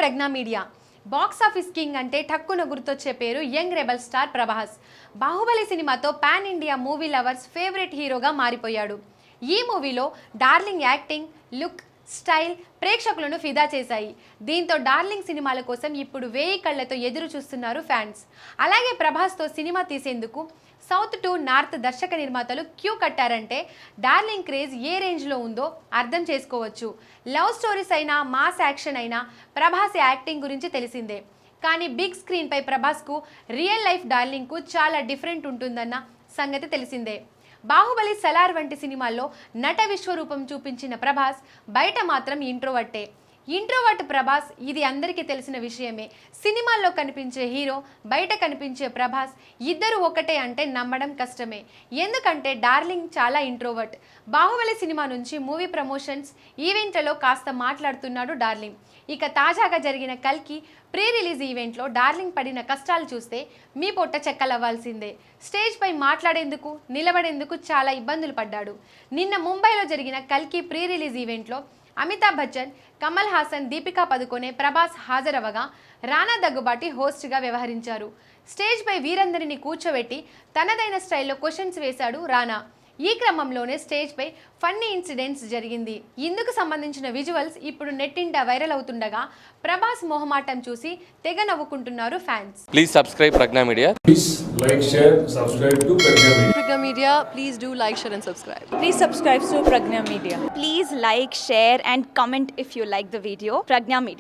ప్రజ్ఞా media. Box office king అంటే ఠక్కున గుర్తొచ్చే పేరు young rebel star Prabhas. Baahubali సినిమాతో pan India movie lovers favourite హీరోగా మారిపోయాడు. ఈ మూవీలో డార్లింగ్ యాక్టింగ్, లుక్, స్టైల్ ప్రేక్షకులను ఫిదా చేశాయి. దీంతో డార్లింగ్ సినిమాల కోసం ఇప్పుడు 1000 కళ్లతో ఎదురు చూస్తున్నారు ఫ్యాన్స్. అలాగే ప్రభాస్తో సినిమా తీసేందుకు సౌత్ టు నార్త్ దర్శక నిర్మాతలు క్యూ కట్టారంటే డార్లింగ్ క్రేజ్ ఏ రేంజ్లో ఉందో అర్థం చేసుకోవచ్చు. లవ్ స్టోరీస్ అయినా, మాస్ యాక్షన్ అయినా ప్రభాస్ యాక్టింగ్ గురించి తెలిసిందే. కానీ బిగ్ స్క్రీన్పై ప్రభాస్కు రియల్ లైఫ్ డార్లింగ్కు చాలా డిఫరెంట్ ఉంటుందన్న సంగతి తెలిసిందే. బాహుబలి, సలార్ వంటి సినిమాల్లో నట విశ్వరూపం చూపించిన ప్రభాస్ బయట మాత్రం ఇంట్రోవర్ట్ ప్రభాస్ ఇది అందరికీ తెలిసిన విషయమే. సినిమాల్లో కనిపించే హీరో, బయట కనిపించే ప్రభాస్ ఇద్దరు ఒకటే అంటే నమ్మడం కష్టమే. ఎందుకంటే డార్లింగ్ చాలా ఇంట్రోవర్ట్. బాహుబలి సినిమా నుంచి మూవీ ప్రమోషన్స్, ఈవెంట్లలో కాస్త మాట్లాడుతున్నాడు డార్లింగ్. ఇక తాజాగా జరిగిన కల్కి ప్రీ రిలీజ్ ఈవెంట్లో డార్లింగ్ పడిన కష్టాలు చూస్తే మీ పొట్ట చెక్కలవ్వాల్సిందే. స్టేజ్ పై మాట్లాడేందుకు, నిలబడేందుకు చాలా ఇబ్బందులు పడ్డాడు. నిన్న ముంబైలో జరిగిన కల్కి ప్రీ రిలీజ్ ఈవెంట్లో అమితాబ్ బచ్చన్, కమల్ హాసన్, దీపికా పదుకొనే, ప్రభాస్ హాజరవగా రానా దగ్గుబాటి హోస్ట్గా వ్యవహరించారు. స్టేజ్ పై వీరందరినీ కూర్చోబెట్టి తనదైన స్టైల్లో క్వశ్చన్స్ వేశాడు రానా. ఈ క్రమంలోనే స్టేజ్ పై ఫన్నీ ఇన్సిడెంట్స్ జరిగింది. ఇందుకు సంబంధించిన విజువల్స్ ఇప్పుడు నెట్టింట వైరల్ అవుతుండగా ప్రభాస్ మొహమాటం చూసి తెగ నవ్వుకుంటున్నారు fans. Please subscribe Pragna media. Please like, share, subscribe to Pragna Media. Pragna Media, please do like, share and subscribe. Please subscribe to Pragna Media. Please like, share and comment if you like the video. Pragna Media.